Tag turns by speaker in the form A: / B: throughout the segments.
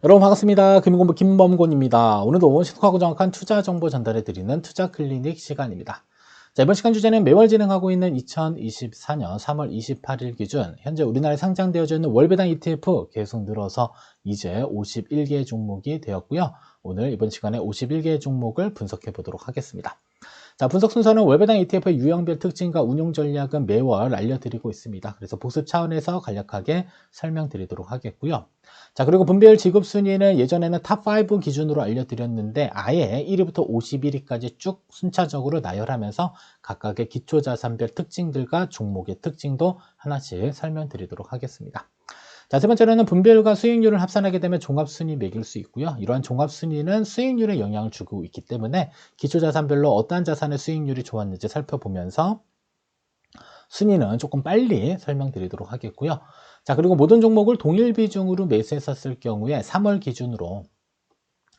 A: 여러분 반갑습니다. 금융공부 김범곤입니다. 오늘도 신속하고 정확한 투자 정보 전달해드리는 투자 클리닉 시간입니다. 자, 이번 시간 주제는 매월 진행하고 있는 2024년 3월 28일 기준 현재 우리나라에 상장되어져 있는 월배당 ETF 계속 늘어서 이제 51개 종목이 되었고요. 오늘 이번 시간에 51개 종목을 분석해 보도록 하겠습니다. 자, 분석 순서는 월배당 ETF의 유형별 특징과 운용 전략은 매월 알려드리고 있습니다. 그래서 복습 차원에서 간략하게 설명드리도록 하겠고요. 자, 그리고 분배율 지급 순위는 예전에는 탑5 기준으로 알려드렸는데 아예 1위부터 51위까지 쭉 순차적으로 나열하면서 각각의 기초자산별 특징들과 종목의 특징도 하나씩 설명드리도록 하겠습니다. 자, 세 번째로는 분배율과 수익률을 합산하게 되면 종합순위 매길 수 있고요. 이러한 종합순위는 수익률에 영향을 주고 있기 때문에 기초자산별로 어떠한 자산의 수익률이 좋았는지 살펴보면서 순위는 조금 빨리 설명드리도록 하겠고요. 자, 그리고 모든 종목을 동일 비중으로 매수했었을 경우에 3월 기준으로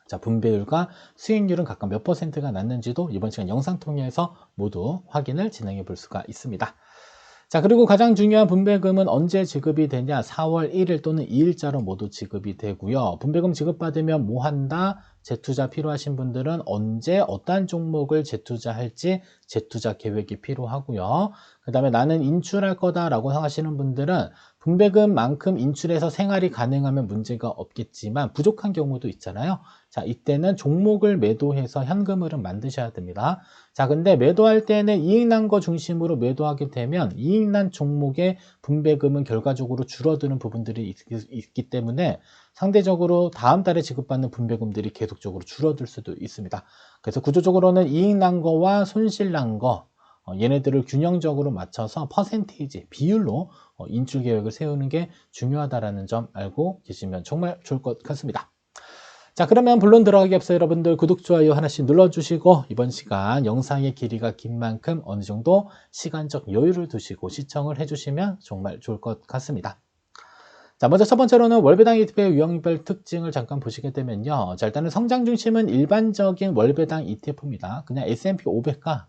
A: 자, 분배율과 수익률은 각각 몇 %가 났는지도 이번 시간 영상 통해서 모두 확인을 진행해 볼 수가 있습니다. 자, 그리고 가장 중요한 분배금은 언제 지급이 되냐? 4월 1일 또는 2일자로 모두 지급이 되고요. 분배금 지급받으면 뭐 한다? 재투자 필요하신 분들은 언제 어떠한 종목을 재투자할지 재투자 계획이 필요하고요. 그 다음에 나는 인출할 거다라고 하시는 분들은 분배금만큼 인출해서 생활이 가능하면 문제가 없겠지만 부족한 경우도 있잖아요. 자, 이때는 종목을 매도해서 현금 흐름 만드셔야 됩니다. 자, 근데 매도할 때는 이익 난 거 중심으로 매도하게 되면 이익 난 종목의 분배금은 결과적으로 줄어드는 부분들이 있기 때문에 상대적으로 다음 달에 지급받는 분배금들이 계속적으로 줄어들 수도 있습니다. 그래서 구조적으로는 이익 난 거와 손실 난 거, 얘네들을 균형적으로 맞춰서 퍼센테이지, 비율로 인출 계획을 세우는 게 중요하다는 점 알고 계시면 정말 좋을 것 같습니다. 자, 그러면 본론 들어가기 앞서 여러분들 구독, 좋아요 하나씩 눌러주시고 이번 시간 영상의 길이가 긴 만큼 어느 정도 시간적 여유를 두시고 시청을 해주시면 정말 좋을 것 같습니다. 자, 먼저 첫 번째로는 월배당 ETF의 유형별 특징을 잠깐 보시게 되면요. 자, 일단은 성장 중심은 일반적인 월배당 ETF입니다. 그냥 S&P 500과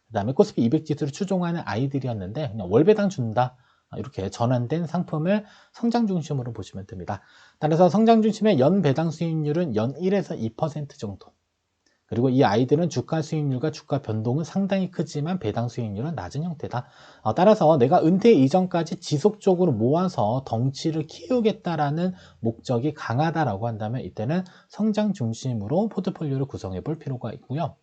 A: 그 다음에 코스피 200 지수를 추종하는 아이들이었는데 그냥 월배당 준다. 이렇게 전환된 상품을 성장 중심으로 보시면 됩니다. 따라서 성장 중심의 연 배당 수익률은 연 1에서 2% 정도. 그리고 이 아이들은 주가 수익률과 주가 변동은 상당히 크지만 배당 수익률은 낮은 형태다. 따라서 내가 은퇴 이전까지 지속적으로 모아서 덩치를 키우겠다라는 목적이 강하다라고 한다면 이때는 성장 중심으로 포트폴리오를 구성해 볼 필요가 있고요.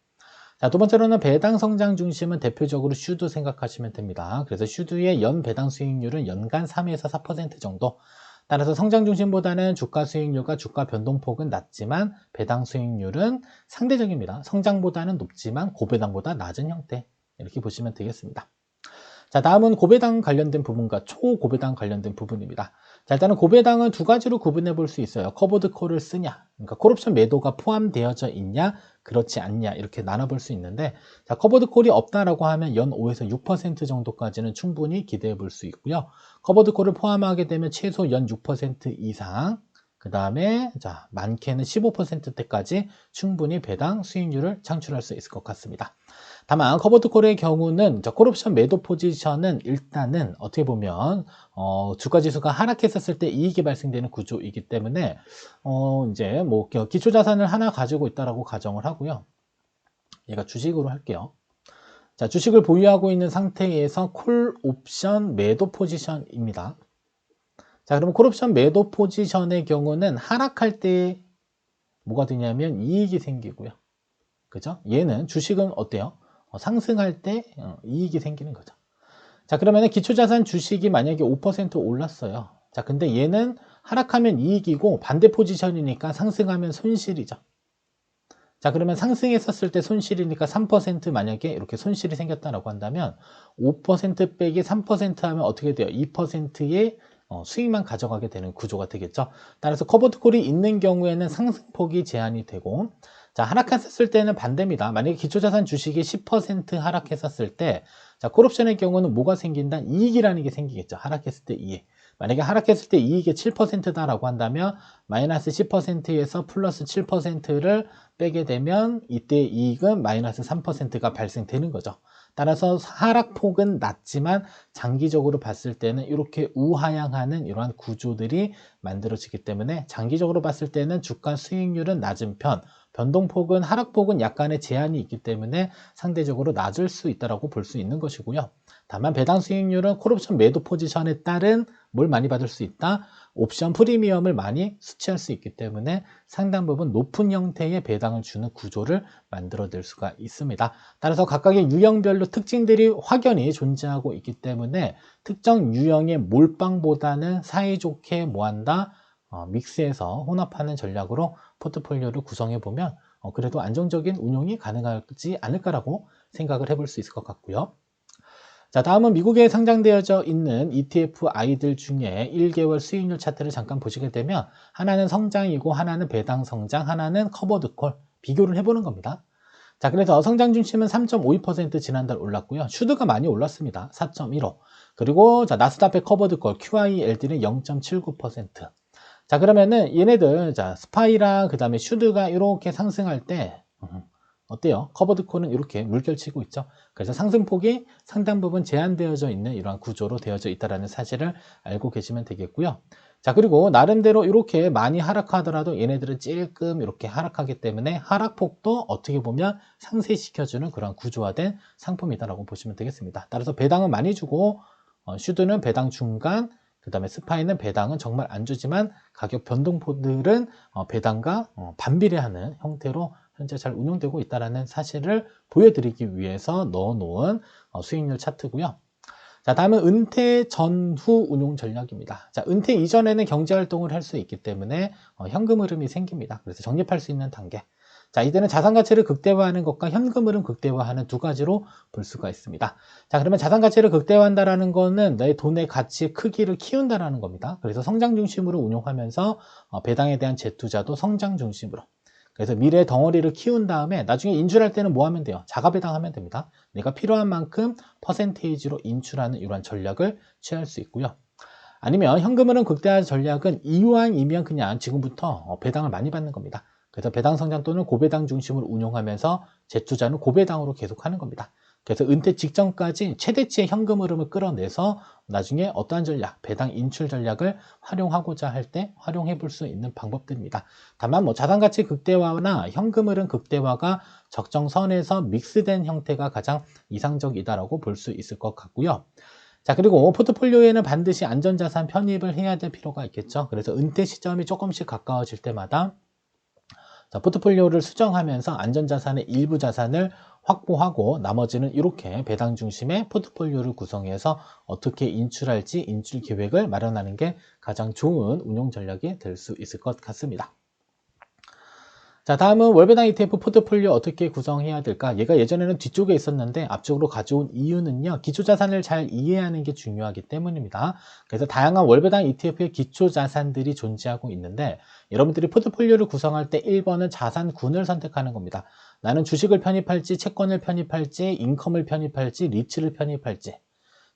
A: 자, 두 번째로는 배당 성장 중심은 대표적으로 슈드 생각하시면 됩니다. 그래서 슈드의 연 배당 수익률은 연간 3에서 4% 정도. 따라서 성장 중심보다는 주가 수익률과 주가 변동폭은 낮지만 배당 수익률은 상대적입니다. 성장보다는 높지만 고배당보다 낮은 형태. 이렇게 보시면 되겠습니다. 자, 다음은 고배당 관련된 부분과 초고배당 관련된 부분입니다. 자, 일단은 고배당은 두 가지로 구분해 볼 수 있어요. 커버드 콜을 쓰냐, 그러니까 콜옵션 매도가 포함되어져 있냐, 그렇지 않냐, 이렇게 나눠볼 수 있는데, 자, 커버드 콜이 없다라고 하면 연 5에서 6% 정도까지는 충분히 기대해 볼 수 있고요. 커버드 콜을 포함하게 되면 최소 연 6% 이상, 그 다음에 자, 많게는 15%대까지 충분히 배당 수익률을 창출할 수 있을 것 같습니다. 다만 커버드 콜의 경우는 콜옵션 매도 포지션은 일단은 어떻게 보면 주가 지수가 하락했었을 때 이익이 발생되는 구조이기 때문에 이제 뭐 기초 자산을 하나 가지고 있다라고 가정을 하고요. 얘가 주식으로 할게요. 자, 주식을 보유하고 있는 상태에서 콜 옵션 매도 포지션입니다. 자, 그러면 콜옵션 매도 포지션의 경우는 하락할 때 뭐가 되냐면 이익이 생기고요. 그죠? 얘는 주식은 어때요? 상승할 때 이익이 생기는 거죠. 자, 그러면 기초자산 주식이 만약에 5% 올랐어요. 자, 근데 얘는 하락하면 이익이고 반대 포지션이니까 상승하면 손실이죠. 자, 그러면 상승했었을 때 손실이니까 3% 만약에 이렇게 손실이 생겼다라고 한다면 5% 빼기 3% 하면 어떻게 돼요? 2%의 수익만 가져가게 되는 구조가 되겠죠. 따라서 커버드 콜이 있는 경우에는 상승폭이 제한이 되고, 자, 하락했었을 때는 반대입니다. 만약에 기초자산 주식이 10% 하락했었을 때, 자, 콜옵션의 경우는 뭐가 생긴다? 이익이라는 게 생기겠죠. 하락했을 때 이익. 만약에 하락했을 때 이익이 7%다라고 한다면 마이너스 10%에서 플러스 7%를 빼게 되면 이때 이익은 마이너스 3%가 발생되는 거죠. 따라서 하락폭은 낮지만 장기적으로 봤을 때는 이렇게 우하향하는 이러한 구조들이 만들어지기 때문에 장기적으로 봤을 때는 주가 수익률은 낮은 편, 변동폭은 하락폭은 약간의 제한이 있기 때문에 상대적으로 낮을 수 있다고 볼 수 있는 것이고요. 다만 배당 수익률은 콜옵션 매도 포지션에 따른 뭘 많이 받을 수 있다? 옵션 프리미엄을 많이 수취할 수 있기 때문에 상당 부분 높은 형태의 배당을 주는 구조를 만들어낼 수가 있습니다. 따라서 각각의 유형별로 특징들이 확연히 존재하고 있기 때문에 특정 유형의 몰빵보다는 사이좋게 뭐한다? 믹스해서 혼합하는 전략으로 포트폴리오를 구성해 보면 그래도 안정적인 운용이 가능하지 않을까라고 생각을 해볼 수 있을 것 같고요. 자, 다음은 미국에 상장되어져 있는 ETF 아이들 중에 1개월 수익률 차트를 잠깐 보시게 되면 하나는 성장이고 하나는 배당 성장, 하나는 커버드 콜 비교를 해보는 겁니다. 자, 그래서 성장 중심은 3.52% 지난달 올랐고요. 슈드가 많이 올랐습니다. 4.15. 그리고 자, 나스닥 커버드 콜 QILD는 0.79%. 자, 그러면은 얘네들 자, 스파이랑 그다음에 슈드가 이렇게 상승할 때 어때요? 커버드 콜은 이렇게 물결치고 있죠. 그래서 상승폭이 상당 부분 제한되어져 있는 이러한 구조로 되어져 있다는 사실을 알고 계시면 되겠고요. 자, 그리고 나름대로 이렇게 많이 하락하더라도 얘네들은 찔끔 이렇게 하락하기 때문에 하락폭도 어떻게 보면 상쇄시켜주는 그런 구조화된 상품이다라고 보시면 되겠습니다. 따라서 배당은 많이 주고 슈드는 배당 중간, 그 다음에 스파이는 배당은 정말 안 주지만 가격 변동폭들은 배당과 반비례하는 형태로 현재 잘 운용되고 있다는 사실을 보여드리기 위해서 넣어놓은 수익률 차트고요. 자, 다음은 은퇴 전후 운용 전략입니다. 자, 은퇴 이전에는 경제활동을 할 수 있기 때문에 현금 흐름이 생깁니다. 그래서 적립할 수 있는 단계. 자, 이때는 자산 가치를 극대화하는 것과 현금 흐름 극대화하는 두 가지로 볼 수가 있습니다. 자, 그러면 자산 가치를 극대화한다라는 거는 내 돈의 가치 크기를 키운다라는 겁니다. 그래서 성장 중심으로 운용하면서 배당에 대한 재투자도 성장 중심으로. 그래서 미래 덩어리를 키운 다음에 나중에 인출할 때는 뭐 하면 돼요? 자가 배당하면 됩니다. 내가 필요한 만큼 퍼센테이지로 인출하는 이러한 전략을 취할 수 있고요. 아니면 현금흐름 극대화 전략은 이왕이면 그냥 지금부터 배당을 많이 받는 겁니다. 그래서 배당 성장 또는 고배당 중심으로 운용하면서 재투자는 고배당으로 계속하는 겁니다. 그래서 은퇴 직전까지 최대치의 현금 흐름을 끌어내서 나중에 어떠한 전략, 배당 인출 전략을 활용하고자 할 때 활용해 볼 수 있는 방법들입니다. 다만 뭐 자산가치 극대화나 현금 흐름 극대화가 적정선에서 믹스된 형태가 가장 이상적이다라고 볼 수 있을 것 같고요. 자, 그리고 포트폴리오에는 반드시 안전자산 편입을 해야 될 필요가 있겠죠. 그래서 은퇴 시점이 조금씩 가까워질 때마다 자, 포트폴리오를 수정하면서 안전자산의 일부 자산을 확보하고 나머지는 이렇게 배당 중심의 포트폴리오를 구성해서 어떻게 인출할지 인출 계획을 마련하는 게 가장 좋은 운용 전략이 될 수 있을 것 같습니다. 자, 다음은 월배당 ETF 포트폴리오 어떻게 구성해야 될까? 얘가 예전에는 뒤쪽에 있었는데 앞쪽으로 가져온 이유는요, 기초자산을 잘 이해하는 게 중요하기 때문입니다. 그래서 다양한 월배당 ETF의 기초자산들이 존재하고 있는데 여러분들이 포트폴리오를 구성할 때 1번은 자산군을 선택하는 겁니다. 나는 주식을 편입할지, 채권을 편입할지, 인컴을 편입할지, 리츠를 편입할지.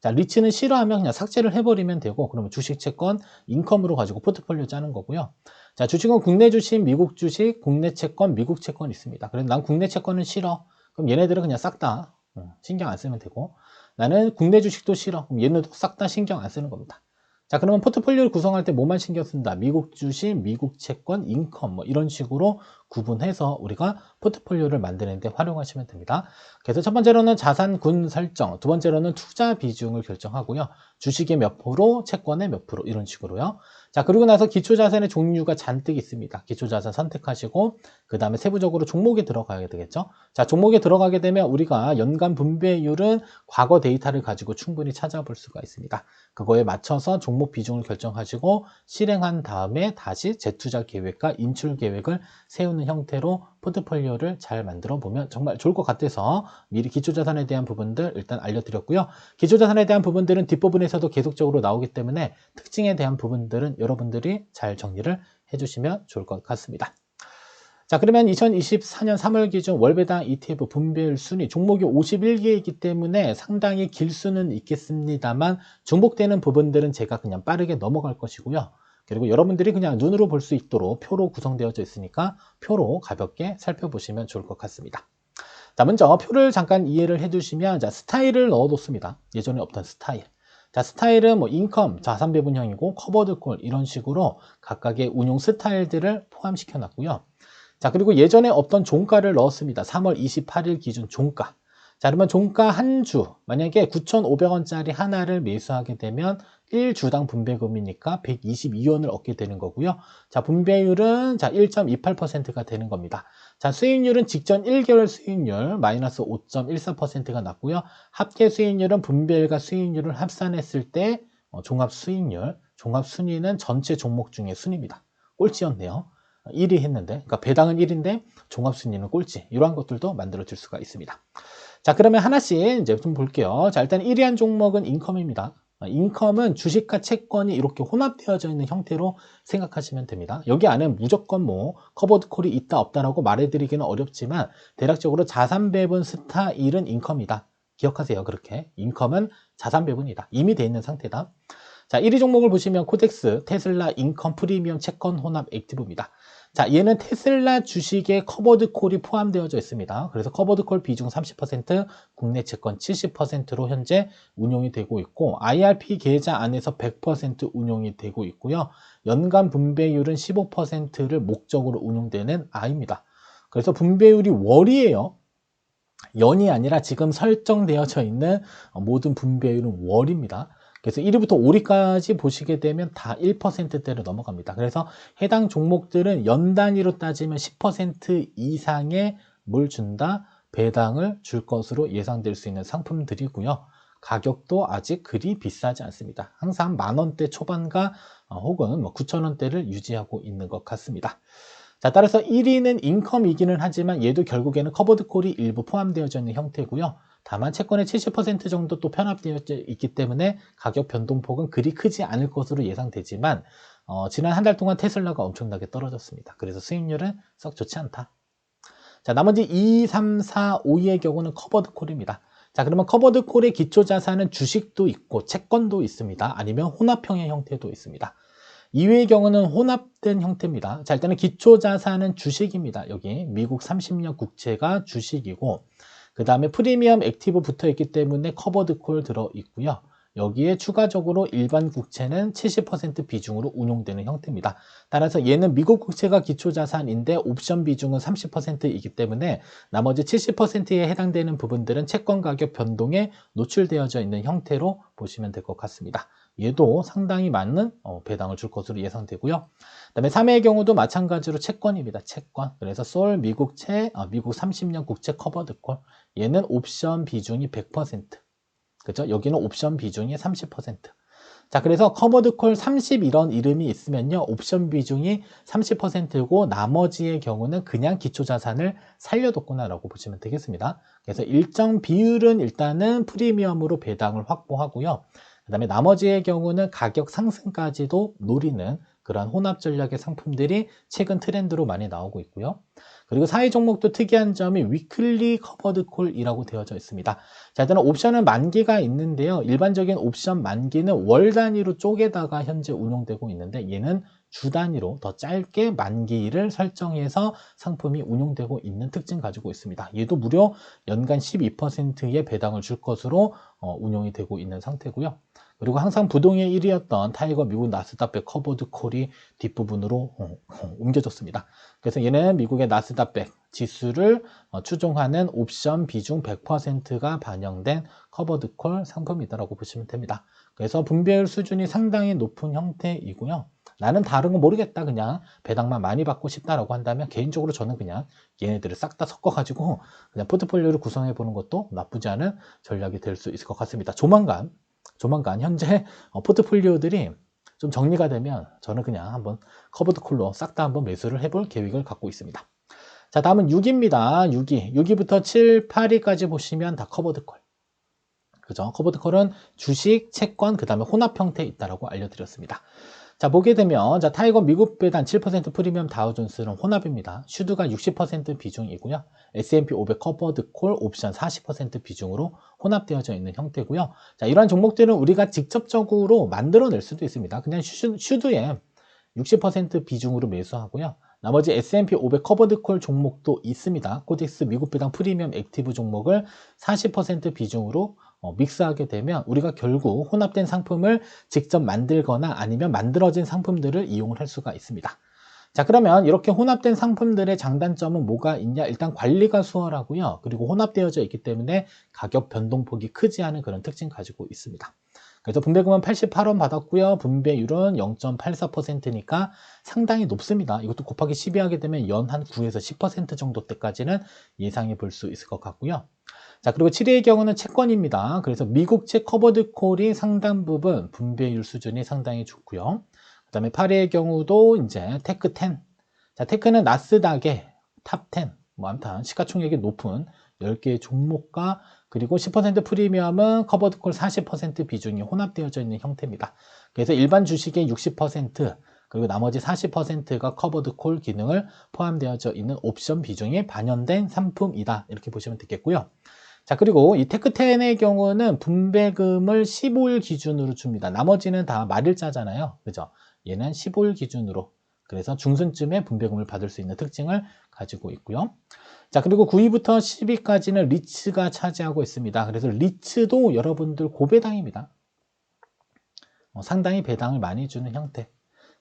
A: 자, 리츠는 싫어하면 그냥 삭제를 해버리면 되고, 그러면 주식, 채권, 인컴으로 가지고 포트폴리오 짜는 거고요. 자, 주식은 국내 주식, 미국 주식, 국내 채권, 미국 채권 있습니다. 그래서 난 국내 채권은 싫어. 그럼 얘네들은 그냥 싹 다 신경 안 쓰면 되고, 나는 국내 주식도 싫어. 그럼 얘네도 싹 다 신경 안 쓰는 겁니다. 자, 그러면 포트폴리오를 구성할 때 뭐만 신경 쓴다? 미국 주식, 미국 채권, 인컴 뭐 이런 식으로 구분해서 우리가 포트폴리오를 만드는 데 활용하시면 됩니다. 그래서 첫 번째로는 자산군 설정, 두 번째로는 투자 비중을 결정하고요. 주식의 몇 프로, 채권의 몇 프로 이런 식으로요. 자, 그리고 나서 기초자산의 종류가 잔뜩 있습니다. 기초자산 선택하시고 그 다음에 세부적으로 종목에 들어가야 되겠죠. 자, 종목에 들어가게 되면 우리가 연간 분배율은 과거 데이터를 가지고 충분히 찾아볼 수가 있습니다. 그거에 맞춰서 종목 비중을 결정하시고 실행한 다음에 다시 재투자 계획과 인출 계획을 세우는 형태로 포트폴리오를 잘 만들어 보면 정말 좋을 것 같아서 미리 기초자산에 대한 부분들 일단 알려드렸고요. 기초자산에 대한 부분들은 뒷부분에서도 계속적으로 나오기 때문에 특징에 대한 부분들은 여러분들이 잘 정리를 해주시면 좋을 것 같습니다. 자, 그러면 2024년 3월 기준 월배당 ETF 분배율 순위 종목이 51개이기 때문에 상당히 길 수는 있겠습니다만 중복되는 부분들은 제가 그냥 빠르게 넘어갈 것이고요. 그리고 여러분들이 그냥 눈으로 볼 수 있도록 표로 구성되어져 있으니까 표로 가볍게 살펴보시면 좋을 것 같습니다. 자, 먼저 표를 잠깐 이해를 해두시면, 자, 스타일을 넣어뒀습니다. 예전에 없던 스타일. 자, 스타일은 뭐 인컴, 자산 배분형이고 커버드 콜 이런 식으로 각각의 운용 스타일들을 포함시켜 놨고요. 자, 그리고 예전에 없던 종가를 넣었습니다. 3월 28일 기준 종가. 자, 그러면 종가 한 주, 만약에 9,500원짜리 하나를 매수하게 되면 1주당 분배금이니까 122원을 얻게 되는 거고요. 자, 분배율은 자, 1.28%가 되는 겁니다. 자, 수익률은 직전 1개월 수익률 마이너스 5.14%가 났고요. 합계 수익률은 분배율과 수익률을 합산했을 때 종합 수익률, 종합 순위는 전체 종목 중에 순위입니다. 꼴찌였네요. 1위 했는데, 그러니까 배당은 1인데 종합 순위는 꼴찌. 이러한 것들도 만들어 줄 수가 있습니다. 자, 그러면 하나씩 이제 좀 볼게요. 자, 일단 1위 한 종목은 인컴입니다. 인컴은 주식과 채권이 이렇게 혼합되어져 있는 형태로 생각하시면 됩니다. 여기 안에 무조건 뭐 커버드 콜이 있다 없다라고 말해드리기는 어렵지만 대략적으로 자산 배분 스타일은 인컴이다. 기억하세요. 그렇게 인컴은 자산 배분이다. 이미 돼 있는 상태다. 자, 1위 종목을 보시면 코덱스, 테슬라, 인컴, 프리미엄, 채권, 혼합, 액티브입니다. 자, 얘는 테슬라 주식에 커버드 콜이 포함되어져 있습니다. 그래서 커버드 콜 비중 30%, 국내 채권 70%로 현재 운용이 되고 있고, IRP 계좌 안에서 100% 운용이 되고 있고요. 연간 분배율은 15%를 목적으로 운용되는 I입니다. 그래서 분배율이 월이에요. 연이 아니라 지금 설정되어져 있는 모든 분배율은 월입니다. 그래서 1위부터 5위까지 보시게 되면 다 1%대로 넘어갑니다. 그래서 해당 종목들은 연 단위로 따지면 10% 이상의 뭘 준다? 배당을 줄 것으로 예상될 수 있는 상품들이고요. 가격도 아직 그리 비싸지 않습니다. 항상 만원대 초반과 혹은 뭐 9,000원대를 유지하고 있는 것 같습니다. 자, 따라서 1위는 인컴이기는 하지만 얘도 결국에는 커버드 콜이 일부 포함되어져 있는 형태고요. 다만 채권의 70% 정도 또 편합되어 있기 때문에 가격 변동폭은 그리 크지 않을 것으로 예상되지만 지난 한 달 동안 테슬라가 엄청나게 떨어졌습니다. 그래서 수익률은 썩 좋지 않다. 자, 나머지 2, 3, 4, 5위의 경우는 커버드 콜입니다. 자, 그러면 커버드 콜의 기초 자산은 주식도 있고 채권도 있습니다. 아니면 혼합형의 형태도 있습니다. 2위의 경우는 혼합된 형태입니다. 자, 일단은 기초 자산은 주식입니다. 여기 미국 30년 국채가 주식이고, 그 다음에 프리미엄 액티브 붙어 있기 때문에 커버드 콜 들어 있고요. 여기에 추가적으로 일반 국채는 70% 비중으로 운용되는 형태입니다. 따라서 얘는 미국 국채가 기초자산인데 옵션 비중은 30%이기 때문에 나머지 70%에 해당되는 부분들은 채권 가격 변동에 노출되어져 있는 형태로 보시면 될 것 같습니다. 얘도 상당히 많은 배당을 줄 것으로 예상되고요. 그 다음에 3회의 경우도 마찬가지로 채권입니다. 채권. 그래서 솔 미국 30년 국채 커버드 콜. 얘는 옵션 비중이 100%. 그죠? 여기는 옵션 비중이 30%. 자, 그래서 커버드 콜 30 이런 이름이 있으면요. 옵션 비중이 30%고 나머지의 경우는 그냥 기초 자산을 살려뒀구나라고 보시면 되겠습니다. 그래서 일정 비율은 일단은 프리미엄으로 배당을 확보하고요. 그 다음에 나머지의 경우는 가격 상승까지도 노리는 그런 혼합 전략의 상품들이 최근 트렌드로 많이 나오고 있고요. 그리고 4위 종목도 특이한 점이 위클리 커버드 콜이라고 되어져 있습니다. 자, 일단은 옵션은 만기가 있는데요. 일반적인 옵션 만기는 월 단위로 쪼개다가 현재 운용되고 있는데 얘는 주 단위로 더 짧게 만기를 설정해서 상품이 운용되고 있는 특징 가지고 있습니다. 얘도 무려 연간 12%의 배당을 줄 것으로 운용이 되고 있는 상태고요. 그리고 항상 부동의 1위였던 타이거 미국 나스닥백 커버드 콜이 뒷부분으로 옮겨졌습니다. 그래서 얘는 미국의 나스닥백 지수를 추종하는 옵션 비중 100%가 반영된 커버드 콜 상품이다라고 보시면 됩니다. 그래서 분배율 수준이 상당히 높은 형태이고요. 나는 다른 거 모르겠다, 그냥 배당만 많이 받고 싶다라고 한다면 개인적으로 저는 그냥 얘네들을 싹 다 섞어가지고 그냥 포트폴리오를 구성해 보는 것도 나쁘지 않은 전략이 될 수 있을 것 같습니다. 조만간 현재 포트폴리오들이 좀 정리가 되면 저는 그냥 한번 커버드 콜로 싹 다 한번 매수를 해볼 계획을 갖고 있습니다. 자, 다음은 6위입니다. 6위부터 7, 8위까지 보시면 다 커버드 콜. 그죠? 커버드 콜은 주식, 채권, 그 다음에 혼합 형태에 있다라고 알려드렸습니다. 자, 보게 되면, 자, 타이거 미국 배당 7% 프리미엄 다우존스는 혼합입니다. 슈드가 60% 비중이고요. S&P 500 커버드 콜 옵션 40% 비중으로 혼합되어져 있는 형태고요. 자, 이러한 종목들은 우리가 직접적으로 만들어낼 수도 있습니다. 그냥 슈드에 60% 비중으로 매수하고요. 나머지 S&P 500 커버드 콜 종목도 있습니다. 코덱스 미국 배당 프리미엄 액티브 종목을 40% 비중으로 믹스하게 되면 우리가 결국 혼합된 상품을 직접 만들거나 아니면 만들어진 상품들을 이용을 할 수가 있습니다. 자, 그러면 이렇게 혼합된 상품들의 장단점은 뭐가 있냐? 일단 관리가 수월하고요. 그리고 혼합되어져 있기 때문에 가격 변동폭이 크지 않은 그런 특징 가지고 있습니다. 그래서 분배금은 88원 받았고요. 분배율은 0.84%니까 상당히 높습니다. 이것도 곱하기 12 하게 되면 연 한 9에서 10% 정도 때까지는 예상해 볼 수 있을 것 같고요. 자, 그리고 7위의 경우는 채권입니다. 그래서 미국채 커버드 콜이 상당 부분 분배율 수준이 상당히 좋고요. 그 다음에 8위의 경우도 이제 테크 10. 자, 테크는 나스닥의 탑 10. 아무튼 시가총액이 높은 10개의 종목과 그리고 10% 프리미엄은 커버드콜 40% 비중이 혼합되어져 있는 형태입니다. 그래서 일반 주식의 60% 그리고 나머지 40%가 커버드콜 기능을 포함되어져 있는 옵션 비중이 반영된 상품이다. 이렇게 보시면 되겠고요. 자, 그리고 이 테크10의 경우는 분배금을 15일 기준으로 줍니다. 나머지는 다 말일자잖아요. 그죠? 얘는 15일 기준으로. 그래서 중순쯤에 분배금을 받을 수 있는 특징을 가지고 있고요. 자, 그리고 9위부터 10위까지는 리츠가 차지하고 있습니다. 그래서 리츠도 여러분들 고배당입니다. 상당히 배당을 많이 주는 형태.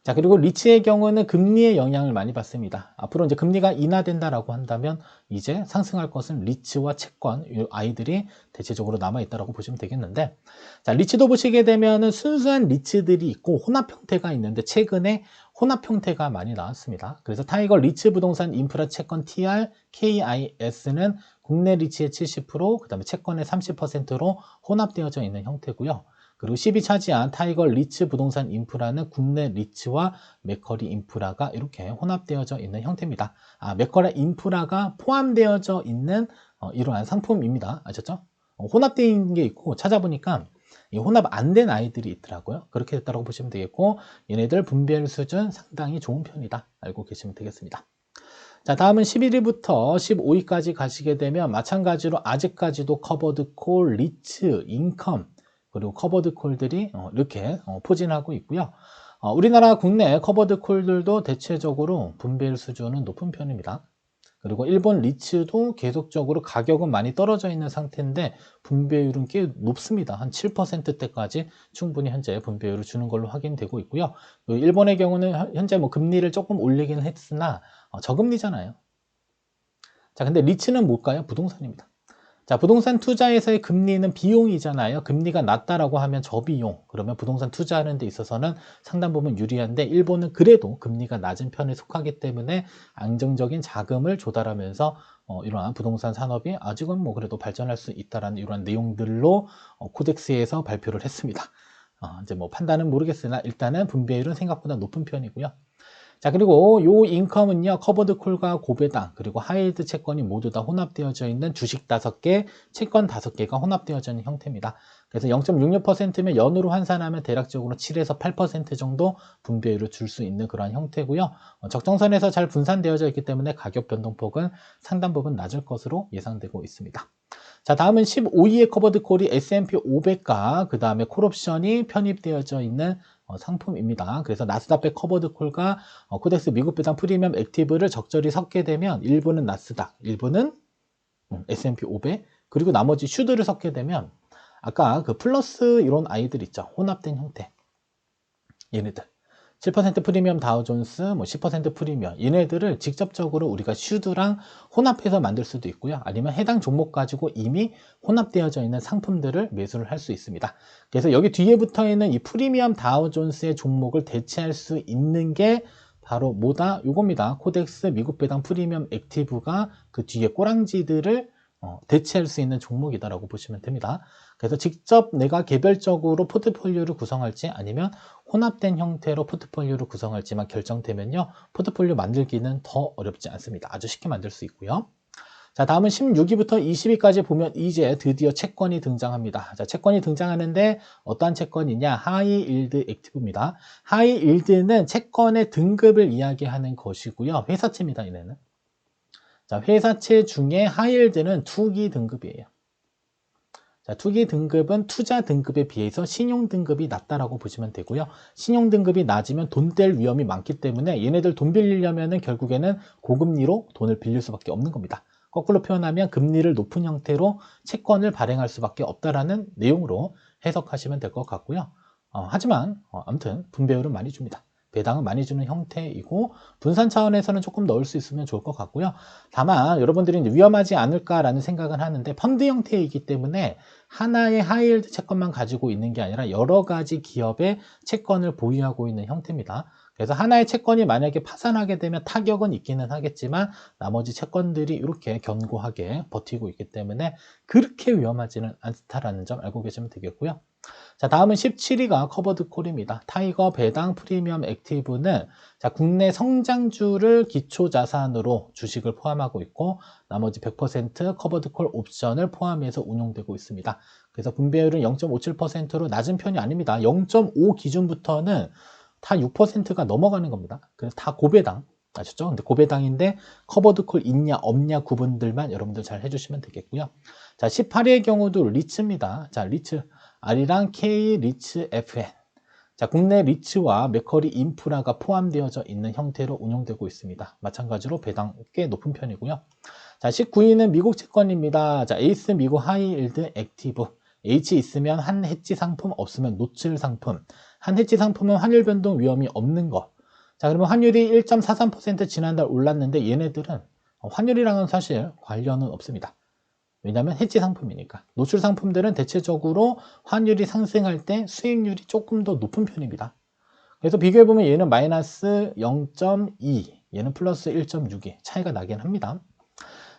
A: 자, 그리고 리츠의 경우는 금리의 영향을 많이 받습니다. 앞으로 이제 금리가 인하된다라고 한다면 이제 상승할 것은 리츠와 채권, 이 아이들이 대체적으로 남아있다라고 보시면 되겠는데, 자, 리츠도 보시게 되면은 순수한 리츠들이 있고 혼합 형태가 있는데 최근에 혼합 형태가 많이 나왔습니다. 그래서 타이거 리츠 부동산 인프라 채권 TR, KIS는 국내 리츠의 70%, 그 다음에 채권의 30%로 혼합되어져 있는 형태고요. 그리고 10위 차지한 타이거 리츠 부동산 인프라는 국내 리츠와 맥커리 인프라가 이렇게 혼합되어져 있는 형태입니다. 맥커리 인프라가 포함되어져 있는 이러한 상품입니다. 아셨죠? 혼합되어 있는 게 있고 찾아보니까 이 혼합 안 된 아이들이 있더라고요. 그렇게 됐다고 보시면 되겠고 얘네들 분별 수준 상당히 좋은 편이다. 알고 계시면 되겠습니다. 자, 다음은 11위부터 15위까지 가시게 되면 마찬가지로 아직까지도 커버드 콜, 리츠, 인컴 그리고 커버드 콜들이 이렇게 포진하고 있고요. 우리나라 국내 커버드 콜들도 대체적으로 분배율 수준은 높은 편입니다. 그리고 일본 리츠도 계속적으로 가격은 많이 떨어져 있는 상태인데 분배율은 꽤 높습니다. 한 7%대까지 충분히 현재 분배율을 주는 걸로 확인되고 있고요. 일본의 경우는 현재 뭐 금리를 조금 올리긴 했으나 저금리잖아요. 자, 근데 리츠는 뭘까요? 부동산입니다. 자, 부동산 투자에서의 금리는 비용이잖아요. 금리가 낮다라고 하면 저비용. 그러면 부동산 투자하는 데 있어서는 상당 부분 유리한데 일본은 그래도 금리가 낮은 편에 속하기 때문에 안정적인 자금을 조달하면서 이러한 부동산 산업이 아직은 뭐 그래도 발전할 수 있다라는 이러한 내용들로 코덱스에서 발표를 했습니다. 이제 뭐 판단은 모르겠으나 일단은 분배율은 생각보다 높은 편이고요. 자, 그리고 요 인컴은요, 커버드 콜과 고배당, 그리고 하이힐드 채권이 모두 다 혼합되어져 있는 주식 5개, 채권 5개가 혼합되어져 있는 형태입니다. 그래서 0.66%면 연으로 환산하면 대략적으로 7에서 8% 정도 분배율을 줄 수 있는 그런 형태고요. 적정선에서 잘 분산되어져 있기 때문에 가격 변동폭은 상당 부분 낮을 것으로 예상되고 있습니다. 자, 다음은 15위의 커버드 콜이 S&P 500과 그 다음에 콜옵션이 편입되어져 있는 상품입니다. 그래서 나스닥 커버드 콜과 코덱스 미국 배당 프리미엄 액티브를 적절히 섞게 되면 일부는 나스닥, 일부는 S&P 500 그리고 나머지 슈드를 섞게 되면 아까 그 플러스 이런 아이들 있죠. 혼합된 형태. 얘네들 7% 프리미엄 다우존스, 뭐 10% 프리미엄 얘네들을 직접적으로 우리가 슈드랑 혼합해서 만들 수도 있고요. 아니면 해당 종목 가지고 이미 혼합되어져 있는 상품들을 매수를 할 수 있습니다. 그래서 여기 뒤에 붙어 있는 이 프리미엄 다우존스의 종목을 대체할 수 있는 게 바로 뭐다? 요겁니다. 코덱스 미국 배당 프리미엄 액티브가 그 뒤에 꼬랑지들을 대체할 수 있는 종목이다라고 보시면 됩니다. 그래서 직접 내가 개별적으로 포트폴리오를 구성할지 아니면 혼합된 형태로 포트폴리오를 구성할지만 결정되면요. 포트폴리오 만들기는 더 어렵지 않습니다. 아주 쉽게 만들 수 있고요. 자, 다음은 16위부터 20위까지 보면 이제 드디어 채권이 등장합니다. 자, 채권이 등장하는데 어떠한 채권이냐? 하이일드 액티브입니다. 하이일드는 채권의 등급을 이야기하는 것이고요. 회사채입니다, 얘네는. 자, 회사채 중에 하이힐드는 투기 등급이에요. 자, 투기 등급은 투자 등급에 비해서 신용 등급이 낮다라고 보시면 되고요. 신용 등급이 낮으면 돈 뗄 위험이 많기 때문에 얘네들 돈 빌리려면은 결국에는 고금리로 돈을 빌릴 수밖에 없는 겁니다. 거꾸로 표현하면 금리를 높은 형태로 채권을 발행할 수밖에 없다라는 내용으로 해석하시면 될 것 같고요. 하지만 아무튼 분배율은 많이 줍니다. 배당은 많이 주는 형태이고 분산 차원에서는 조금 넣을 수 있으면 좋을 것 같고요. 다만 여러분들이 이제 위험하지 않을까라는 생각은 하는데 펀드 형태이기 때문에 하나의 하이힐드 채권만 가지고 있는 게 아니라 여러 가지 기업의 채권을 보유하고 있는 형태입니다. 그래서 하나의 채권이 만약에 파산하게 되면 타격은 있기는 하겠지만 나머지 채권들이 이렇게 견고하게 버티고 있기 때문에 그렇게 위험하지는 않다라는 점 알고 계시면 되겠고요. 자, 다음은 17위가 커버드 콜입니다. 타이거 배당 프리미엄 액티브는 자, 국내 성장주를 기초자산으로 주식을 포함하고 있고 나머지 100% 커버드 콜 옵션을 포함해서 운용되고 있습니다. 그래서 분배율은 0.57%로 낮은 편이 아닙니다. 0.5 기준부터는 다 6%가 넘어가는 겁니다. 그래서 다 고배당 아셨죠? 근데 고배당인데 커버드 콜 있냐 없냐 구분들만 여러분들 잘 해주시면 되겠고요. 자, 18위의 경우도 리츠입니다. 자, 리츠 R이랑 K 리츠 FN. 자, 국내 리츠와 맥커리 인프라가 포함되어져 있는 형태로 운용되고 있습니다. 마찬가지로 배당 꽤 높은 편이고요. 자, 19위는 미국 채권입니다. 자, 에이스 미국 하이힐드 액티브. H 있으면 한 해지 상품, 없으면 노출 상품. 한 해지 상품은 환율 변동 위험이 없는 거. 자, 그러면 환율이 1.43% 지난달 올랐는데 얘네들은 환율이랑은 사실 관련은 없습니다. 왜냐하면 해지 상품이니까. 노출 상품들은 대체적으로 환율이 상승할 때 수익률이 조금 더 높은 편입니다. 그래서 비교해보면 얘는 마이너스 0.2, 얘는 플러스 1.6이 차이가 나긴 합니다.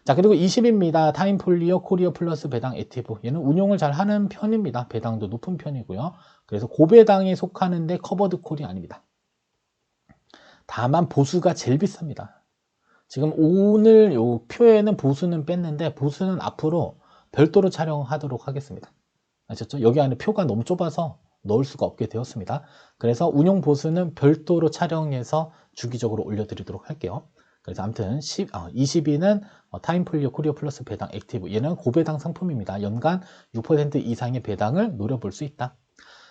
A: 자, 그리고 20입니다. 타임폴리오 코리어 플러스 배당 액티브. 얘는 운용을 잘 하는 편입니다. 배당도 높은 편이고요. 그래서 고배당에 속하는데 커버드 콜이 아닙니다. 다만 보수가 제일 비쌉니다. 지금 오늘 요 표에는 보수는 뺐는데 보수는 앞으로 별도로 촬영하도록 하겠습니다. 아셨죠? 여기 안에 표가 너무 좁아서 넣을 수가 없게 되었습니다. 그래서 운용 보수는 별도로 촬영해서 주기적으로 올려드리도록 할게요. 그래서 아무튼 20위는 타임폴리오 코리어 플러스 배당 액티브. 얘는 고배당 상품입니다. 연간 6% 이상의 배당을 노려볼 수 있다.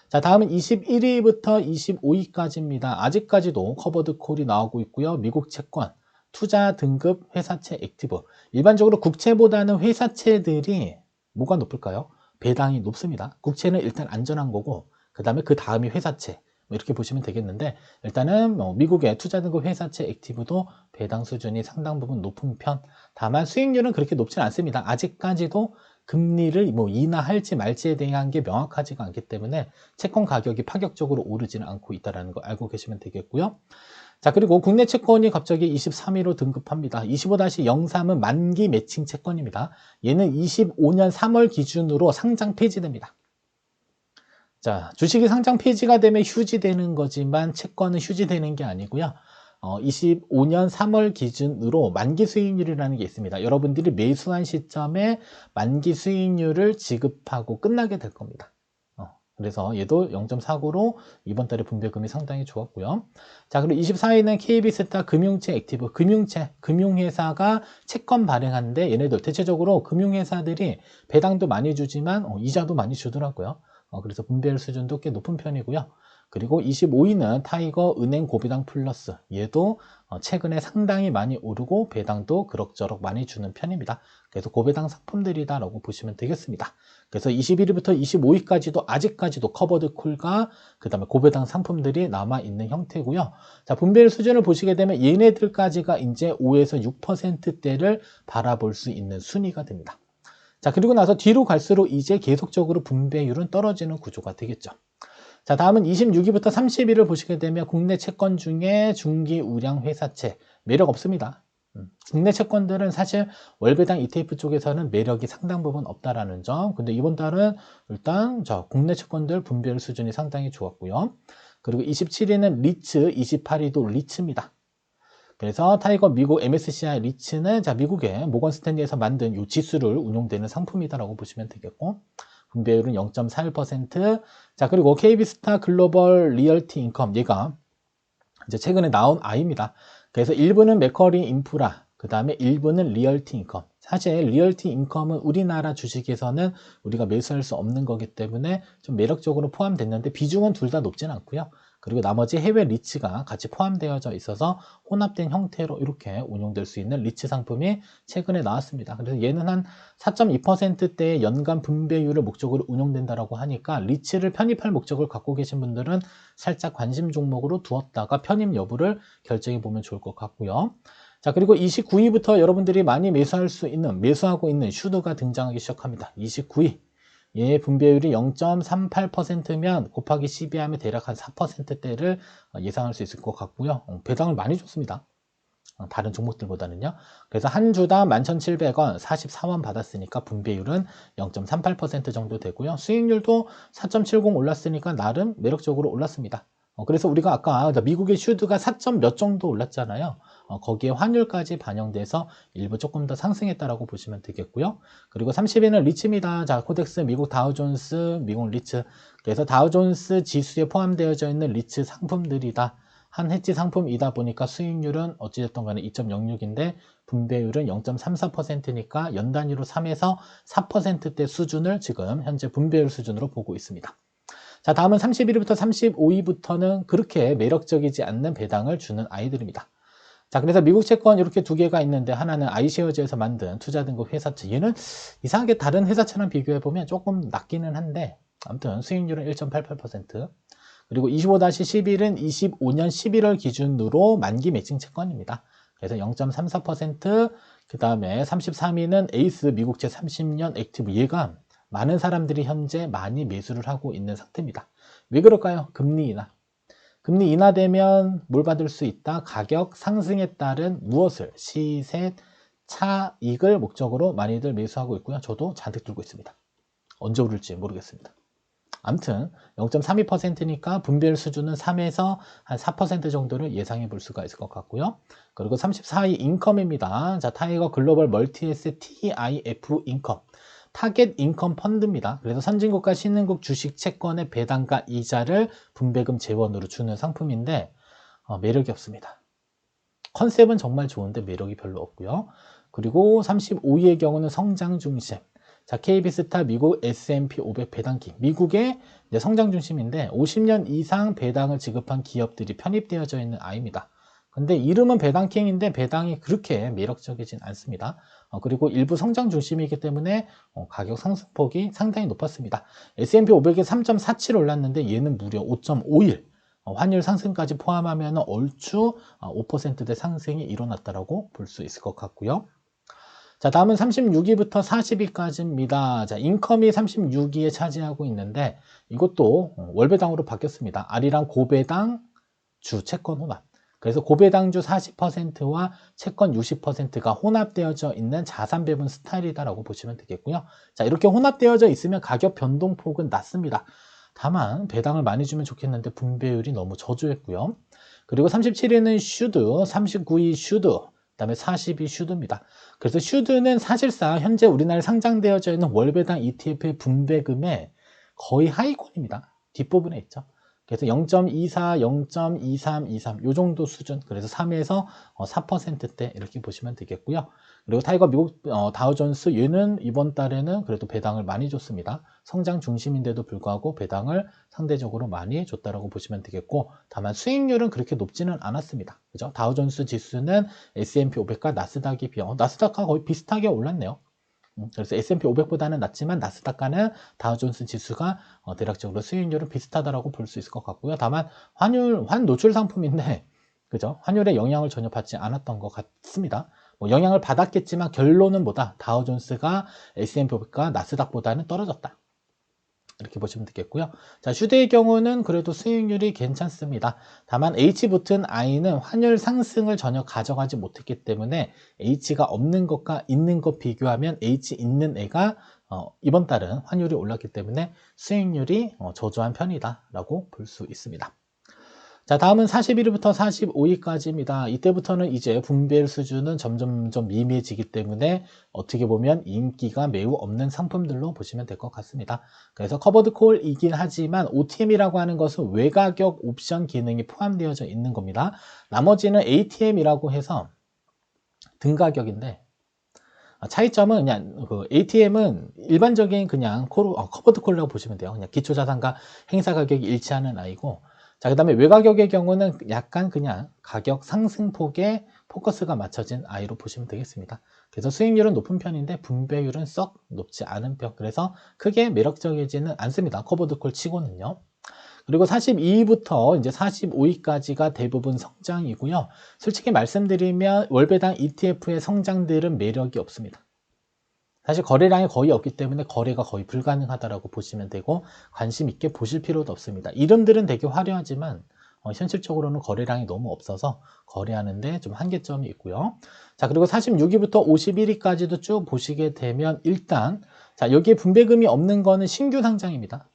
A: 자, 다음은 21위부터 25위까지입니다. 아직까지도 커버드 콜이 나오고 있고요. 미국 채권, 투자 등급 회사채 액티브. 일반적으로 국채보다는 회사채들이 뭐가 높을까요? 배당이 높습니다. 국채는 일단 안전한 거고 그 다음에 그 다음이 회사채. 이렇게 보시면 되겠는데 일단은 미국의 투자 등급 회사채 액티브도 배당 수준이 상당 부분 높은 편. 다만 수익률은 그렇게 높지는 않습니다. 아직까지도 금리를 인하할지 말지에 대한 게 명확하지가 않기 때문에 채권 가격이 파격적으로 오르지는 않고 있다는 거 알고 계시면 되겠고요. 자, 그리고 국내 채권이 갑자기 23위로 등급합니다. 25-03은 만기 매칭 채권입니다. 얘는 25년 3월 기준으로 상장 폐지됩니다. 자, 주식이 상장 폐지가 되면 휴지되는 거지만 채권은 휴지되는 게 아니고요. 25년 3월 기준으로 만기 수익률이라는 게 있습니다. 여러분들이 매수한 시점에 만기 수익률을 지급하고 끝나게 될 겁니다. 그래서 얘도 0.49로 이번 달에 분배금이 상당히 좋았고요. 자, 그리고 24위는 KB스타 금융채 액티브. 금융채, 금융회사가 채권 발행하는데 얘네들 대체적으로 금융회사들이 배당도 많이 주지만 이자도 많이 주더라고요. 그래서 분배율 수준도 꽤 높은 편이고요. 그리고 25위는 타이거 은행 고배당 플러스. 얘도 최근에 상당히 많이 오르고 배당도 그럭저럭 많이 주는 편입니다. 그래서 고배당 상품들이다라고 보시면 되겠습니다. 그래서 21위부터 25위까지도 아직까지도 커버드 콜과 그 다음에 고배당 상품들이 남아있는 형태고요. 자, 분배율 수준을 보시게 되면 얘네들까지가 이제 5에서 6%대를 바라볼 수 있는 순위가 됩니다. 자, 그리고 나서 뒤로 갈수록 이제 계속적으로 분배율은 떨어지는 구조가 되겠죠. 자, 다음은 26위부터 30위를 보시게 되면 국내 채권 중에 중기 우량 회사채 매력 없습니다. 국내 채권들은 사실 월배당 ETF 쪽에서는 매력이 상당 부분 없다라는 점. 근데 이번 달은 일단 국내 채권들 분배율 수준이 상당히 좋았고요. 그리고 27위는 리츠, 28위도 리츠입니다. 그래서 타이거 미국 MSCI 리츠는 미국의 모건 스탠리에서 만든 이 지수를 운용되는 상품이다라고 보시면 되겠고 분배율은 0.41%. 자, 그리고 KB스타 글로벌 리얼티 인컴 얘가 이제 최근에 나온 I입니다. 그래서 일부는 맥커리 인프라, 그 다음에 일부는 리얼티 인컴. 사실 리얼티 인컴은 우리나라 주식에서는 우리가 매수할 수 없는 거기 때문에 좀 매력적으로 포함됐는데 비중은 둘 다 높진 않고요. 그리고 나머지 해외 리츠가 같이 포함되어져 있어서 혼합된 형태로 이렇게 운용될 수 있는 리츠 상품이 최근에 나왔습니다. 그래서 얘는 한 4.2%대의 연간 분배율을 목적으로 운용된다라고 하니까 리츠를 편입할 목적을 갖고 계신 분들은 살짝 관심 종목으로 두었다가 편입 여부를 결정해 보면 좋을 것 같고요. 자, 그리고 29위부터 여러분들이 많이 매수하고 있는 슈드가 등장하기 시작합니다. 29위. 얘 분배율이 0.38%면 곱하기 12 하면 대략 한 4%대를 예상할 수 있을 것 같고요. 배당을 많이 줬습니다. 다른 종목들보다는요. 그래서 한 주당 11,700원 44원 받았으니까 분배율은 0.38% 정도 되고요. 수익률도 4.70 올랐으니까 나름 매력적으로 올랐습니다. 그래서 우리가 아까 미국의 슈드가 4점 몇 정도 올랐잖아요. 거기에 환율까지 반영돼서 일부 조금 더 상승했다라고 보시면 되겠고요. 그리고 30위는 리츠입니다. 자, 코덱스, 미국 다우존스, 미국 리츠. 그래서 다우존스 지수에 포함되어져 있는 리츠 상품들이다. 한 해지 상품이다 보니까 수익률은 어찌됐든 간에 2.06인데 분배율은 0.34%니까 연 단위로 3에서 4%대 수준을 지금 현재 분배율 수준으로 보고 있습니다. 자, 다음은 31위부터 35위부터는 그렇게 매력적이지 않는 배당을 주는 아이들입니다. 자, 그래서 미국 채권 이렇게 두 개가 있는데 하나는 아이쉐어즈에서 만든 투자등급 회사채. 얘는 이상하게 다른 회사처럼 비교해보면 조금 낮기는 한데 아무튼 수익률은 1.88%. 그리고 25-11은 25년 11월 기준으로 만기 매칭 채권입니다. 그래서 0.34%, 그 다음에 33위는 에이스 미국채 30년 액티브. 얘가 많은 사람들이 현재 많이 매수를 하고 있는 상태입니다. 왜 그럴까요? 금리 인하. 금리 인하되면 뭘 받을 수 있다? 가격 상승에 따른 무엇을? 시세 차익을 목적으로 많이들 매수하고 있고요. 저도 잔뜩 들고 있습니다. 언제 오를지 모르겠습니다. 아무튼 0.32%니까 분배율 수준은 3에서 한 4% 정도를 예상해 볼 수가 있을 것 같고요. 그리고 34위 인컴입니다. 자, 타이거 글로벌 멀티에셋 TIF 인컴. 타겟 인컴 펀드입니다. 그래서 선진국과 신흥국 주식 채권의 배당과 이자를 분배금 재원으로 주는 상품인데 매력이 없습니다. 컨셉은 정말 좋은데 매력이 별로 없고요. 그리고 35위의 경우는 성장 중심. 자, KB스타 미국 S&P 500 배당기. 미국의 성장 중심인데 50년 이상 배당을 지급한 기업들이 편입되어져 있는 아이입니다. 근데 이름은 배당킹인데 배당이 그렇게 매력적이진 않습니다. 그리고 일부 성장 중심이기 때문에 가격 상승폭이 상당히 높았습니다. S&P 500에 3.47 올랐는데 얘는 무려 5.51. 환율 상승까지 포함하면 얼추 5%대 상승이 일어났다고 볼 수 있을 것 같고요. 자, 다음은 36위부터 40위까지입니다. 자, 인컴이 36위에 차지하고 있는데 이것도 월배당으로 바뀌었습니다. 아리랑 고배당 주 채권 혼합. 그래서 고배당주 40%와 채권 60%가 혼합되어져 있는 자산 배분 스타일이다라고 보시면 되겠고요. 자, 이렇게 혼합되어져 있으면 가격 변동폭은 낮습니다. 다만 배당을 많이 주면 좋겠는데 분배율이 너무 저조했고요. 그리고 37위는 슈드, 39위 슈드, 그다음에 40위 슈드입니다. 그래서 슈드는 사실상 현재 우리나라에 상장되어져 있는 월배당 ETF의 분배금의 거의 하위권입니다. 뒷부분에 있죠. 그래서 0.24, 0.23, 23 요 정도 수준. 그래서 3에서 4%대 이렇게 보시면 되겠고요. 그리고 타이거 미국 다우존스 얘는 이번 달에는 그래도 배당을 많이 줬습니다. 성장 중심인데도 불구하고 배당을 상대적으로 많이 줬다라고 보시면 되겠고, 다만 수익률은 그렇게 높지는 않았습니다. 그죠? 다우존스 지수는 S&P 500과 나스닥이 나스닥과 거의 비슷하게 올랐네요. 그래서 S&P 500보다는 낮지만 나스닥과는 다우존스 지수가 대략적으로 수익률은 비슷하다라고 볼 수 있을 것 같고요. 다만 환 노출 상품인데 그죠? 환율에 영향을 전혀 받지 않았던 것 같습니다. 영향을 받았겠지만 결론은 뭐다? 다우존스가 S&P 500과 나스닥보다는 떨어졌다. 이렇게 보시면 되겠고요. 자, 슈드의 경우는 그래도 수익률이 괜찮습니다. 다만 H 붙은 I는 환율 상승을 전혀 가져가지 못했기 때문에 H가 없는 것과 있는 것 비교하면 H 있는 애가 이번 달은 환율이 올랐기 때문에 수익률이 저조한 편이다라고 볼 수 있습니다. 자, 다음은 41위부터 45위까지입니다. 이때부터는 이제 분배율 수준은 점점 미미해지기 때문에 어떻게 보면 인기가 매우 없는 상품들로 보시면 될 것 같습니다. 그래서 커버드 콜이긴 하지만 OTM이라고 하는 것은 외가격 옵션 기능이 포함되어져 있는 겁니다. 나머지는 ATM이라고 해서 등가격인데 차이점은 그냥 그 ATM은 일반적인 그냥 커버드 콜이라고 보시면 돼요. 그냥 기초자산과 행사 가격이 일치하는 아이고, 자, 그 다음에 외가격의 경우는 약간 그냥 가격 상승폭에 포커스가 맞춰진 아이로 보시면 되겠습니다. 그래서 수익률은 높은 편인데 분배율은 썩 높지 않은 편. 그래서 크게 매력적이지는 않습니다. 커버드 콜 치고는요. 그리고 42위부터 이제 45위까지가 대부분 성장이고요. 솔직히 말씀드리면 월배당 ETF의 성장들은 매력이 없습니다. 사실 거래량이 거의 없기 때문에 거래가 거의 불가능하다고 보시면 되고 관심 있게 보실 필요도 없습니다. 이름들은 되게 화려하지만 현실적으로는 거래량이 너무 없어서 거래하는데 좀 한계점이 있고요. 자, 그리고 46위부터 51위까지도 쭉 보시게 되면 일단 자, 여기에 분배금이 없는 거는 신규 상장입니다.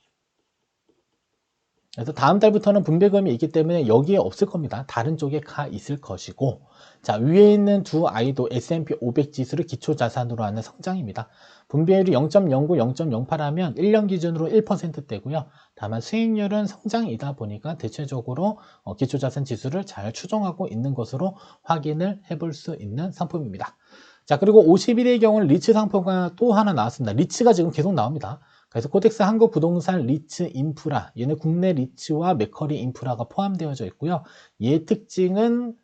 A: 그래서 다음 달부터는 분배금이 있기 때문에 여기에 없을 겁니다. 다른 쪽에 가 있을 것이고, 자, 위에 있는 두 아이도 S&P 500 지수를 기초자산으로 하는 성장입니다. 분배율이 0.09, 0.08 하면 1년 기준으로 1%대고요. 다만 수익률은 성장이다 보니까 대체적으로 기초자산 지수를 잘 추종하고 있는 것으로 확인을 해볼 수 있는 상품입니다. 자, 그리고 51위의 경우는 리츠 상표가 또 하나 나왔습니다. 리츠가 지금 계속 나옵니다. 그래서 코덱스 한국부동산 리츠 인프라, 얘는 국내 리츠와 맥커리 인프라가 포함되어져 있고요. 얘의 특징은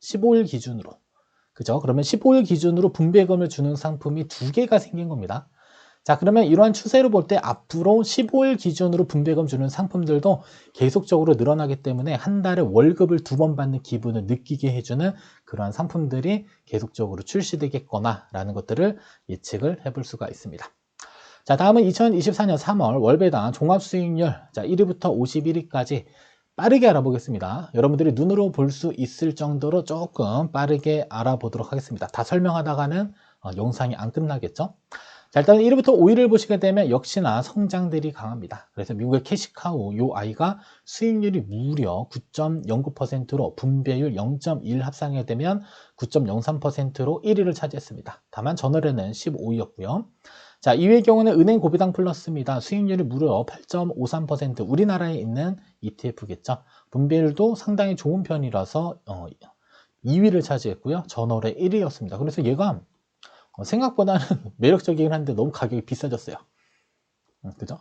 A: 15일 기준으로, 그죠? 그러면 15일 기준으로 분배금을 주는 상품이 두 개가 생긴 겁니다. 자, 그러면 이러한 추세로 볼 때 앞으로 15일 기준으로 분배금 주는 상품들도 계속적으로 늘어나기 때문에 한 달에 월급을 2번 받는 기분을 느끼게 해주는 그러한 상품들이 계속적으로 출시되겠거나 라는 것들을 예측을 해볼 수가 있습니다. 자, 다음은 2024년 3월 월배당 종합수익률, 자, 1위부터 51위까지 빠르게 알아보겠습니다. 여러분들이 눈으로 볼 수 있을 정도로 조금 빠르게 알아보도록 하겠습니다. 다 설명하다가는 영상이 안 끝나겠죠? 자, 일단 1위부터 5위를 보시게 되면 역시나 성장들이 강합니다. 그래서 미국의 캐시카우 요 아이가 수익률이 무려 9.09%로 분배율 0.1 합산하게 되면 9.03%로 1위를 차지했습니다. 다만 전월에는 15위였고요. 자, 2위의 경우는 은행 고비당 플러스입니다. 수익률이 무려 8.53%, 우리나라에 있는 ETF겠죠. 분배율도 상당히 좋은 편이라서 2위를 차지했고요. 전월에 1위였습니다. 그래서 얘가 생각보다는 매력적이긴 한데 너무 가격이 비싸졌어요. 그죠?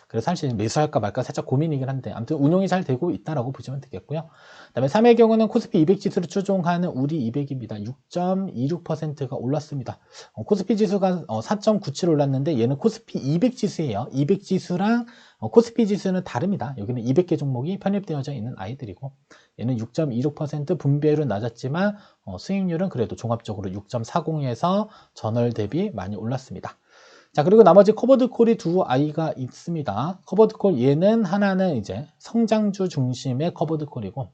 A: 그래서 사실 매수할까 말까 살짝 고민이긴 한데 아무튼 운용이 잘 되고 있다라고 보시면 되겠고요. 그다음에 3의 경우는 코스피 200 지수를 추종하는 우리 200입니다. 6.26%가 올랐습니다. 코스피 지수가 4.97 올랐는데 얘는 코스피 200 지수예요. 200 지수랑 코스피 지수는 다릅니다. 여기는 200개 종목이 편입되어져 있는 아이들이고 얘는 6.26% 분배율은 낮았지만 수익률은 그래도 종합적으로 6.40에서 전월 대비 많이 올랐습니다. 자, 그리고 나머지 커버드 콜이 두 아이가 있습니다. 커버드 콜 얘는 하나는 이제 성장주 중심의 커버드 콜이고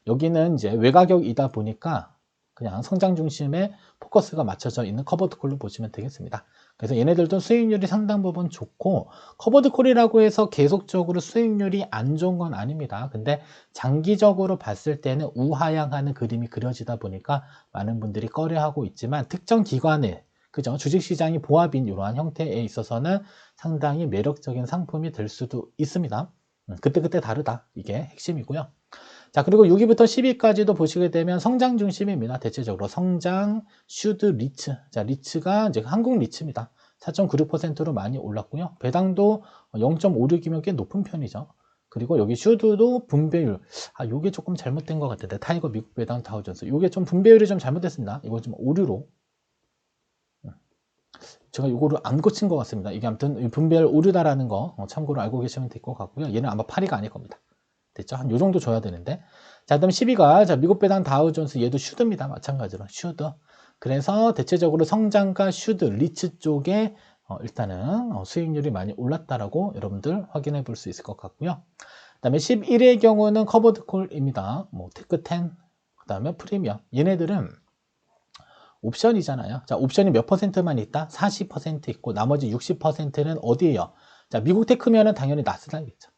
A: 여기는 이제 외가격이다 보니까 그냥 성장 중심의 포커스가 맞춰져 있는 커버드 콜로 보시면 되겠습니다. 그래서 얘네들도 수익률이 상당 부분 좋고 커버드 콜이라고 해서 계속적으로 수익률이 안 좋은 건 아닙니다. 근데 장기적으로 봤을 때는 우하향하는 그림이 그려지다 보니까 많은 분들이 꺼려하고 있지만 특정 기관을 그죠? 주식시장이 보합인 이러한 형태에 있어서는 상당히 매력적인 상품이 될 수도 있습니다. 그때그때 다르다. 이게 핵심이고요. 자, 그리고 6위부터 10위까지도 보시게 되면 성장 중심입니다. 대체적으로 성장, 슈드, 리츠. 자, 리츠가 이제 한국 리츠입니다. 4.96%로 많이 올랐고요. 배당도 0.56이면 꽤 높은 편이죠. 그리고 여기 슈드도 분배율. 요게 조금 잘못된 것 같은데. 타이거 미국 배당 다우존스. 요게 좀 분배율이 좀 잘못됐습니다. 이거 좀 오류로. 제가 이거를 안 고친 것 같습니다. 이게 아무튼 분배율 오류다라는 거 참고로 알고 계시면 될 것 같고요. 얘는 아마 8위가 아닐 겁니다. 됐죠? 한 요 정도 줘야 되는데. 자, 그다음 10위가 자, 미국 배당 다우존스 얘도 슈드입니다. 마찬가지로 슈드. 그래서 대체적으로 성장가 슈드 리츠 쪽에 일단은 수익률이 많이 올랐다라고 여러분들 확인해 볼 수 있을 것 같고요. 그다음에 11위의 경우는 커버드 콜입니다. 뭐 테크 10, 그다음에 프리미엄. 얘네들은 옵션이잖아요. 자, 옵션이 몇 퍼센트만 있다? 40% 있고 나머지 60%는 어디예요? 자, 미국 테크면은 당연히 나스닥이겠죠.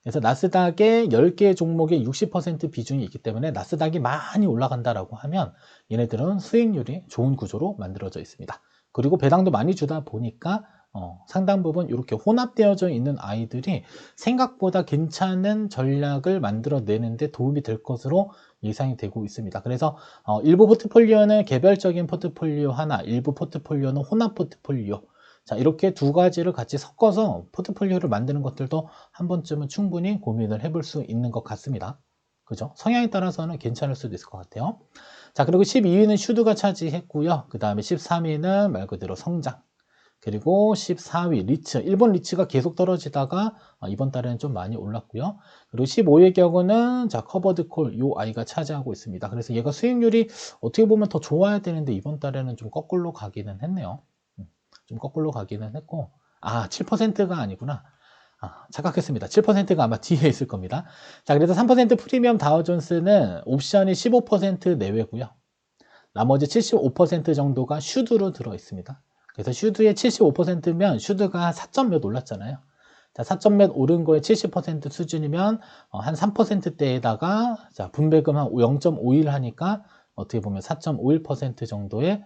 A: 그래서 나스닥의 10개 종목의 60% 비중이 있기 때문에 나스닥이 많이 올라간다라고 하면 얘네들은 수익률이 좋은 구조로 만들어져 있습니다. 그리고 배당도 많이 주다 보니까 상당 부분 이렇게 혼합되어져 있는 아이들이 생각보다 괜찮은 전략을 만들어내는데 도움이 될 것으로 예상이 되고 있습니다. 그래서 일부 포트폴리오는 개별적인 포트폴리오 하나, 일부 포트폴리오는 혼합 포트폴리오. 자, 이렇게 두 가지를 같이 섞어서 포트폴리오를 만드는 것들도 한 번쯤은 충분히 고민을 해볼 수 있는 것 같습니다. 그죠? 성향에 따라서는 괜찮을 수도 있을 것 같아요. 자, 그리고 12위는 슈드가 차지했고요. 그 다음에 13위는 말 그대로 성장. 그리고 14위 리츠, 일본 리츠가 계속 떨어지다가 이번 달에는 좀 많이 올랐고요. 그리고 15위의 경우는 자, 커버드 콜, 요 아이가 차지하고 있습니다. 그래서 얘가 수익률이 어떻게 보면 더 좋아야 되는데 이번 달에는 좀 거꾸로 가기는 했네요. 좀 거꾸로 가기는 했고, 7%가 아니구나. 착각했습니다. 7%가 아마 뒤에 있을 겁니다. 자, 그래서 3% 프리미엄 다우존스는 옵션이 15% 내외고요. 나머지 75% 정도가 슈드로 들어 있습니다. 그래서 슈드의 75%면 슈드가 4점 몇 올랐잖아요. 자, 4점 몇 오른 거에 70% 수준이면 한 3%대에다가 자, 분배금 한 0.51 하니까 어떻게 보면 4.51% 정도의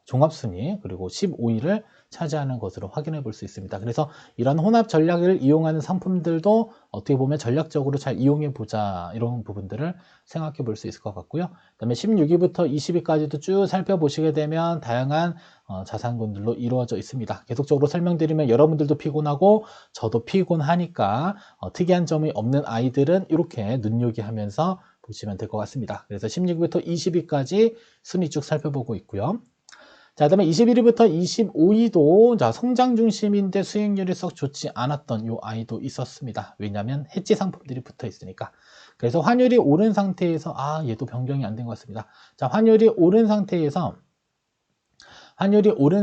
A: 종합순위 그리고 15위를 차지하는 것으로 확인해 볼 수 있습니다. 그래서 이런 혼합 전략을 이용하는 상품들도 어떻게 보면 전략적으로 잘 이용해 보자 이런 부분들을 생각해 볼 수 있을 것 같고요. 그 다음에 16위부터 20위까지도 쭉 살펴보시게 되면 다양한 자산군들로 이루어져 있습니다. 계속적으로 설명드리면 여러분들도 피곤하고 저도 피곤하니까 특이한 점이 없는 아이들은 이렇게 눈요기하면서 보시면 될 것 같습니다. 그래서 16위부터 20위까지 순위 쭉 살펴보고 있고요. 자, 그다음에 21위부터 25위도 자, 성장 중심인데 수익률이 썩 좋지 않았던 이 아이도 있었습니다. 왜냐하면 해지 상품들이 붙어 있으니까. 그래서 환율이 오른 상태에서 얘도 변경이 안 된 것 같습니다. 자, 환율이 오른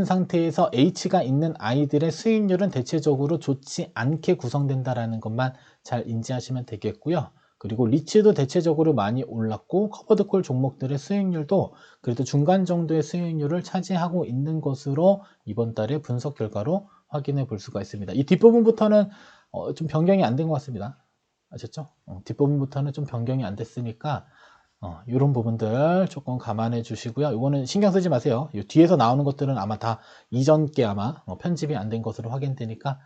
A: 상태에서 H가 있는 아이들의 수익률은 대체적으로 좋지 않게 구성된다라는 것만 잘 인지하시면 되겠고요. 그리고 리츠도 대체적으로 많이 올랐고 커버드콜 종목들의 수익률도 그래도 중간 정도의 수익률을 차지하고 있는 것으로 이번 달의 분석 결과로 확인해 볼 수가 있습니다. 이 뒷부분부터는 좀 변경이 안 된 것 같습니다. 아셨죠? 뒷부분부터는 좀 변경이 안 됐으니까 이런 부분들 조금 감안해 주시고요. 이거는 신경 쓰지 마세요. 이 뒤에서 나오는 것들은 아마 다 이전 게 아마 편집이 안 된 것으로 확인되니까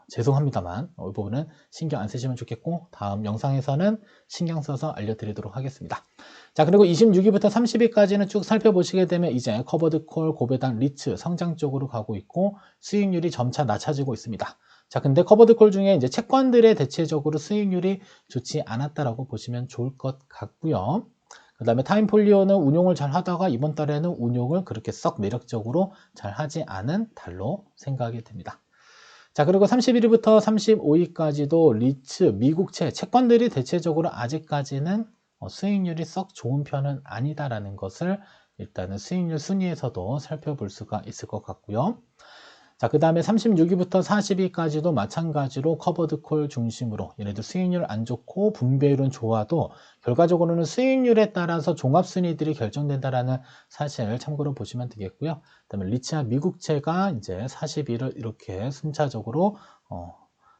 A: 죄송합니다만 이 부분은 신경 안 쓰시면 좋겠고 다음 영상에서는 신경 써서 알려드리도록 하겠습니다. 자, 그리고 26위부터 30위까지는 쭉 살펴보시게 되면 이제 커버드콜, 고배당, 리츠 성장 쪽으로 가고 있고 수익률이 점차 낮아지고 있습니다. 자, 근데 커버드콜 중에 이제 채권들의 대체적으로 수익률이 좋지 않았다라고 보시면 좋을 것 같고요. 그 다음에 타임폴리오는 운용을 잘 하다가 이번 달에는 운용을 그렇게 썩 매력적으로 잘 하지 않은 달로 생각이 됩니다. 자, 그리고 31위부터 35위까지도 리츠, 미국채, 채권들이 대체적으로 아직까지는 수익률이 썩 좋은 편은 아니다라는 것을 일단은 수익률 순위에서도 살펴볼 수가 있을 것 같고요. 자, 그 다음에 36위부터 40위까지도 마찬가지로 커버드콜 중심으로 얘네들 수익률 안 좋고 분배율은 좋아도 결과적으로는 수익률에 따라서 종합순위들이 결정된다라는 사실을 참고로 보시면 되겠고요. 그 다음에 리츠와 미국채가 이제 40위를 이렇게 순차적으로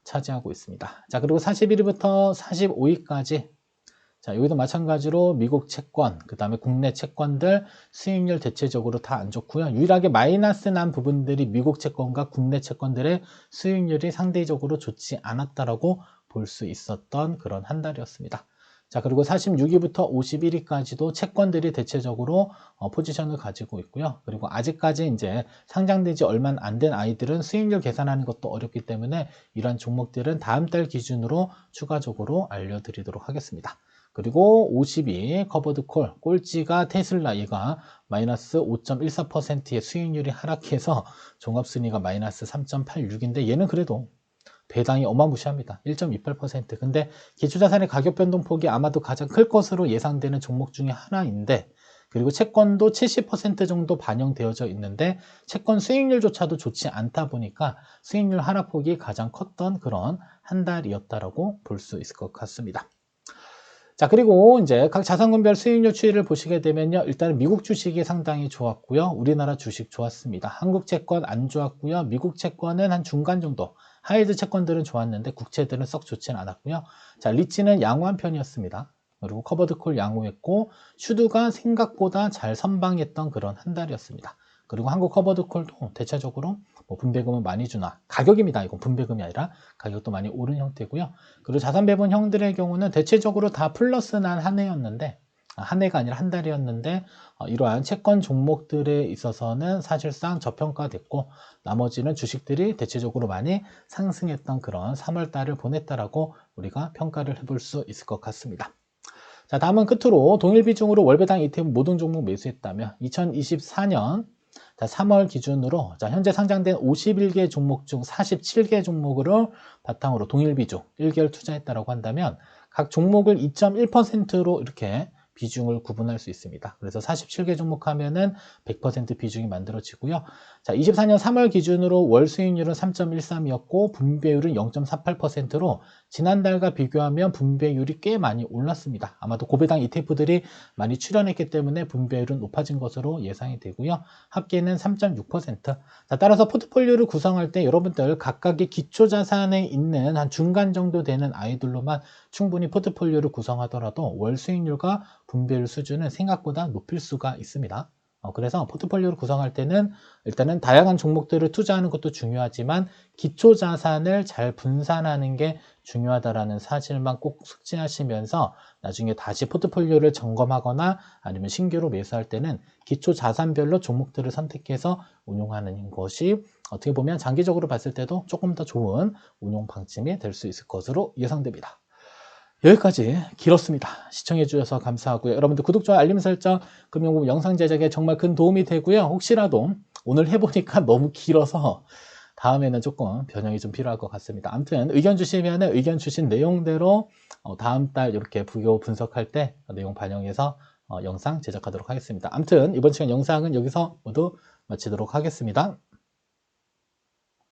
A: 차지하고 있습니다. 자, 그리고 41위부터 45위까지 자, 여기도 마찬가지로 미국 채권, 그 다음에 국내 채권들 수익률 대체적으로 다 안 좋고요. 유일하게 마이너스 난 부분들이 미국 채권과 국내 채권들의 수익률이 상대적으로 좋지 않았다라고 볼 수 있었던 그런 한 달이었습니다. 자, 그리고 46위부터 51위까지도 채권들이 대체적으로 포지션을 가지고 있고요. 그리고 아직까지 이제 상장되지 얼마 안 된 아이들은 수익률 계산하는 것도 어렵기 때문에 이러한 종목들은 다음 달 기준으로 추가적으로 알려드리도록 하겠습니다. 그리고 50위 커버드콜 꼴찌가 테슬라 얘가 마이너스 5.14%의 수익률이 하락해서 종합순위가 마이너스 3.86인데 얘는 그래도 배당이 어마무시합니다. 1.28%. 근데 기초자산의 가격 변동폭이 아마도 가장 클 것으로 예상되는 종목 중에 하나인데 그리고 채권도 70% 정도 반영되어져 있는데 채권 수익률조차도 좋지 않다 보니까 수익률 하락폭이 가장 컸던 그런 한 달이었다라고 볼 수 있을 것 같습니다. 자, 그리고 이제 각 자산군별 수익률 추이를 보시게 되면요. 일단은 미국 주식이 상당히 좋았고요. 우리나라 주식 좋았습니다. 한국 채권 안 좋았고요. 미국 채권은 한 중간 정도. 하이드 채권들은 좋았는데 국채들은 썩 좋지는 않았고요. 자, 리츠는 양호한 편이었습니다. 그리고 커버드콜 양호했고 슈드가 생각보다 잘 선방했던 그런 한 달이었습니다. 그리고 한국 커버드콜도 대체적으로 분배금은 많이 주나 가격입니다. 이건 분배금이 아니라 가격도 많이 오른 형태고요. 그리고 자산 배분 형들의 경우는 대체적으로 다 플러스 난 한 해였는데 한 해가 아니라 한 달이었는데 이러한 채권 종목들에 있어서는 사실상 저평가됐고 나머지는 주식들이 대체적으로 많이 상승했던 그런 3월 달을 보냈다라고 우리가 평가를 해볼 수 있을 것 같습니다. 자, 다음은 끝으로 동일 비중으로 월배당 ETF 모든 종목 매수했다면 2024년 3월 기준으로 현재 상장된 51개 종목 중 47개 종목으로 바탕으로 동일 비중 1개월 투자했다라고 한다면 각 종목을 2.1%로 이렇게 비중을 구분할 수 있습니다. 그래서 47개 종목 하면은 100% 비중이 만들어지고요. 자, 24년 3월 기준으로 월 수익률은 3.13이었고 분배율은 0.48%로 지난달과 비교하면 분배율이 꽤 많이 올랐습니다. 아마도 고배당 ETF들이 많이 출현했기 때문에 분배율은 높아진 것으로 예상이 되고요. 합계는 3.6%. 자, 따라서 포트폴리오를 구성할 때 여러분들 각각의 기초 자산에 있는 한 중간 정도 되는 아이들로만 충분히 포트폴리오를 구성하더라도 월 수익률과 분배율 수준은 생각보다 높일 수가 있습니다. 그래서 포트폴리오를 구성할 때는 일단은 다양한 종목들을 투자하는 것도 중요하지만 기초 자산을 잘 분산하는 게 중요하다라는 사실만 꼭 숙지하시면서 나중에 다시 포트폴리오를 점검하거나 아니면 신규로 매수할 때는 기초 자산별로 종목들을 선택해서 운용하는 것이 어떻게 보면 장기적으로 봤을 때도 조금 더 좋은 운용 방침이 될 수 있을 것으로 예상됩니다. 여기까지 길었습니다. 시청해 주셔서 감사하고요. 여러분들 구독, 좋아요, 알림 설정, 금융부 영상 제작에 정말 큰 도움이 되고요. 혹시라도 오늘 해보니까 너무 길어서 다음에는 조금 변형이 좀 필요할 것 같습니다. 아무튼 의견 주시면 의견 주신 내용대로 다음 달 이렇게 부교 분석할 때 내용 반영해서 영상 제작하도록 하겠습니다. 아무튼 이번 시간 영상은 여기서 모두 마치도록 하겠습니다.